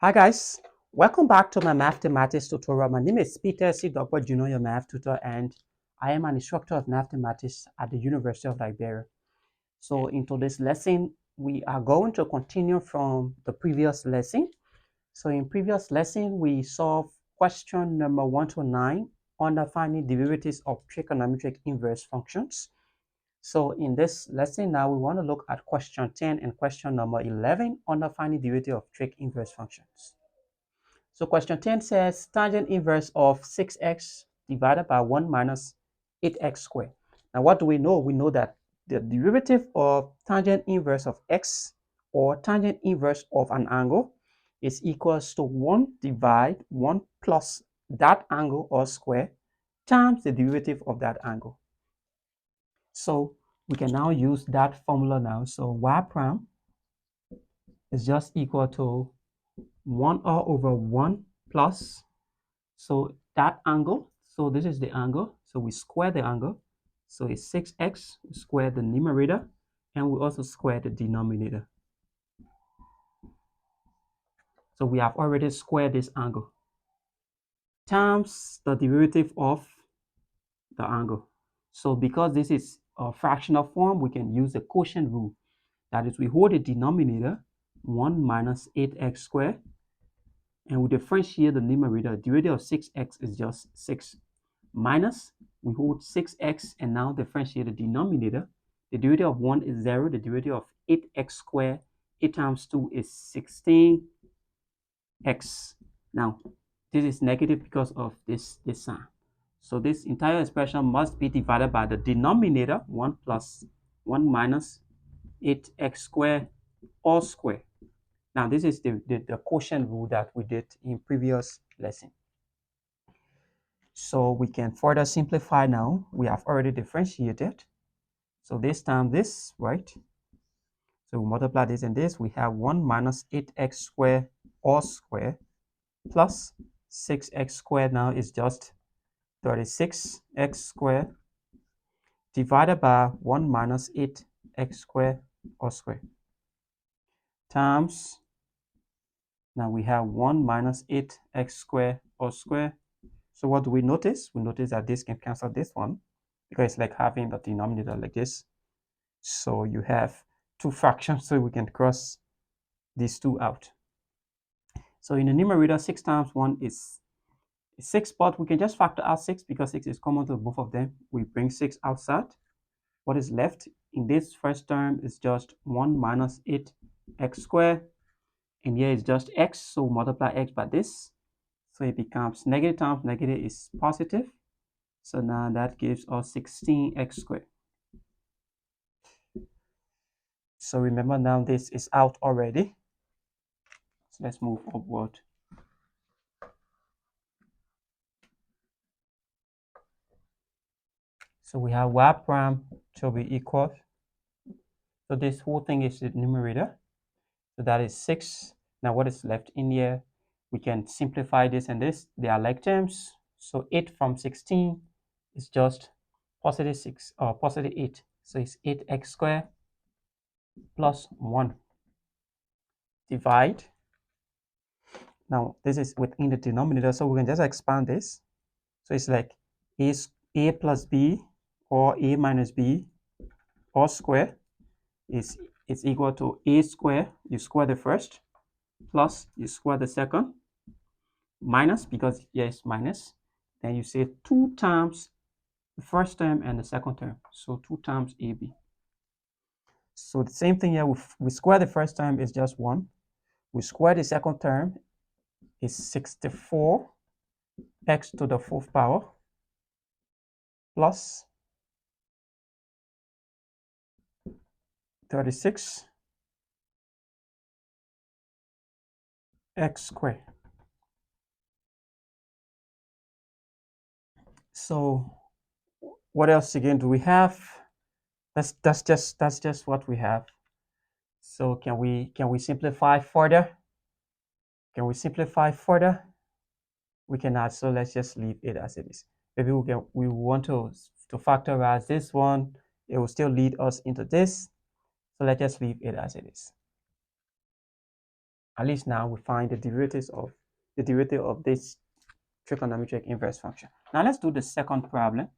Hi guys, welcome back to my mathematics tutorial. My name is Peter C. Dogbo Jr., your math tutor, and I am an instructor of mathematics at the University of Liberia. So in today's lesson, we are going to continue from the previous lesson. So in previous lesson, we solved question number 1 to 9 under finding derivatives of trigonometric inverse functions. So in this lesson now, we want to look at question 10 and question number 11 under finding derivative of trig inverse functions. So question 10 says tangent inverse of 6x divided by 1 minus 8x squared. Now what do we know? We know that the derivative of tangent inverse of x or tangent inverse of an angle is equals to 1 divide 1 plus that angle or square times the derivative of that angle. So we can now use that formula now. So y prime is just equal to 1r over 1 plus, so that angle, so this is the angle, so we square the angle, so it's 6x, we square the numerator, and we also square the denominator. So we have already squared this angle times the derivative of the angle. So because this is a fractional form, we can use the quotient rule. That is, we hold the denominator 1 minus 8x squared, and we differentiate the numerator. The derivative of 6x is just 6 minus, we hold 6x and now differentiate the denominator. The derivative of 1 is 0. The derivative of 8x squared, 8 times 2 is 16x. Now, this is negative because of this sign. So this entire expression must be divided by the denominator, 1 plus 1 minus 8x squared all square. Now, this is the quotient rule that we did in previous lesson. So we can further simplify now. We have already differentiated. So this time this, right? So we multiply this and this. We have 1 minus 8x squared all square plus 6x squared now is just 36x squared divided by 1 minus 8x squared all square times, now we have 1 minus 8x squared all square. So what do we notice? We notice that this can cancel this one because it's like having the denominator like this. So you have two fractions, so we can cross these two out. So in the numerator, 6 times 1 is 6, but we can just factor out 6 because 6 is common to both of them. We bring 6 outside. What is left in this first term is just 1 minus 8x squared, and here is just x, so multiply x by this. So it becomes negative times negative is positive. So now that gives us 16x squared. So remember now this is out already. So let's move upward. So we have y prime to be equal. So this whole thing is the numerator. So that is 6. Now what is left in here? We can simplify this and this. They are like terms. So 8 from 16 is just positive 6 or positive 8. So it's 8x squared plus 1. Divide. Now this is within the denominator, so we can just expand this. So it's like a plus b or a minus b all square is equal to a square. You square the first plus you square the second minus, because yes, minus, then you say 2 times the first term and the second term, so 2 times ab. So the same thing here, we square the first term is just 1, we square the second term is 64 x to the 4th power plus 36 x squared. So what else again do we have? That's just what we have. So can we simplify further? Can we simplify further? We cannot, so let's just leave it as it is. Maybe we want to factorize this one, it will still lead us into this. So let's just leave it as it is. At least now we find the derivative of this trigonometric inverse function. Now let's do the second problem.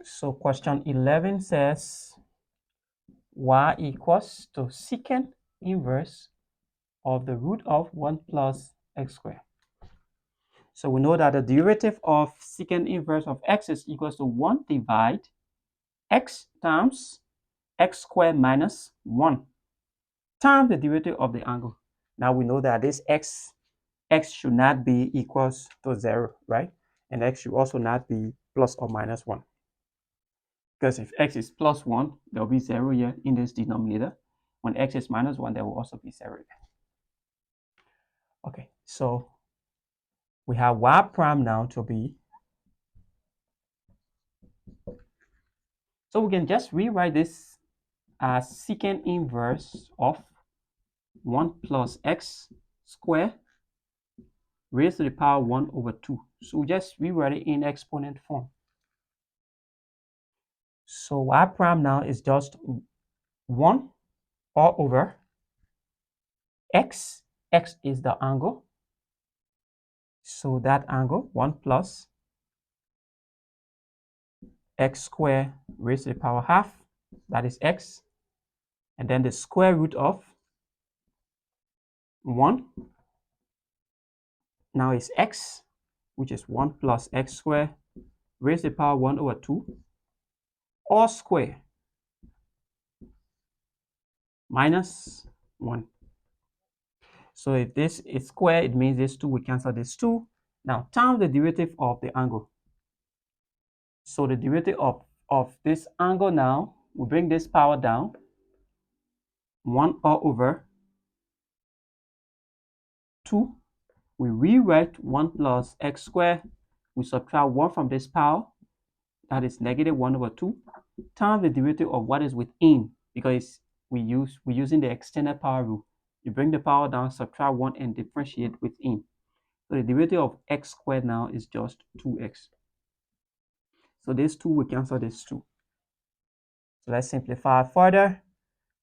So question 11 says y equals to secant inverse of the root of 1 plus x squared. So we know that the derivative of secant inverse of x is equals to 1 divide x times x squared minus 1 times the derivative of the angle. Now we know that this x should not be equals to 0, right? And x should also not be plus or minus 1. Because if x is plus 1, there will be 0 here in this denominator. When x is minus 1, there will also be 0 here. Okay, so we have y prime now to be. So we can just rewrite this as secant inverse of 1 plus x squared raised to the power 1 over 2. So we just rewrite it in exponent form. So y prime now is just 1 all over x. X is the angle. So that angle, 1 plus x squared raised to the power half, that is x. And then the square root of 1 now is x, which is 1 plus x squared raised to the power 1 over 2, all square minus 1. So if this is square, it means this 2, we cancel this 2. Now times the derivative of the angle. So the derivative of this angle now, we bring this power down, 1 all over 2. We rewrite 1 plus x squared. We subtract 1 from this power, that is negative 1 over 2, times the derivative of what is within, because we're using the extended power rule. You bring the power down, subtract 1, and differentiate within. So the derivative of x squared now is just 2x. So this 2 will cancel this 2. So let's simplify further.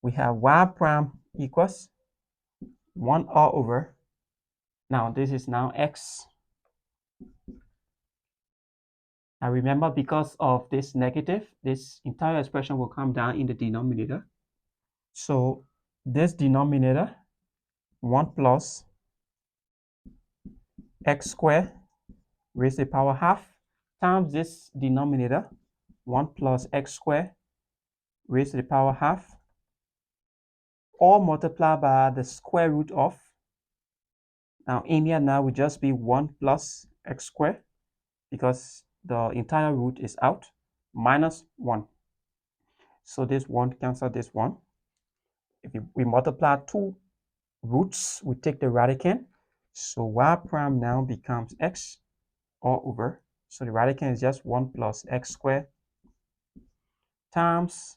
We have y prime equals 1 all over. Now this is now x. Now remember, because of this negative, this entire expression will come down in the denominator. So this denominator, 1 plus x squared raised to the power half, times this denominator, 1 plus x squared raised to the power half, all multiplied by the square root of. Now in here now will just be 1 plus x squared, because the entire root is out, minus 1. So this 1 cancel this 1. If we multiply 2 roots, we take the radicand. So y prime now becomes x all over. So the radicand is just 1 plus x squared times,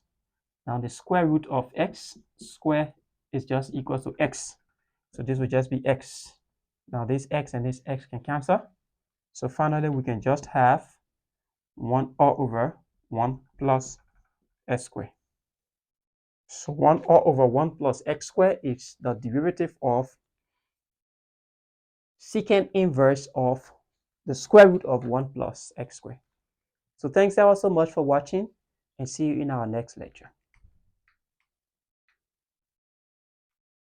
now the square root of x squared is just equal to x. So this will just be x. Now this x and this x can cancel. So finally we can just have 1 all over 1 plus x squared. So 1 all over 1 plus x squared is the derivative of secant inverse of the square root of 1 plus x squared. So thanks ever so much for watching, and see you in our next lecture.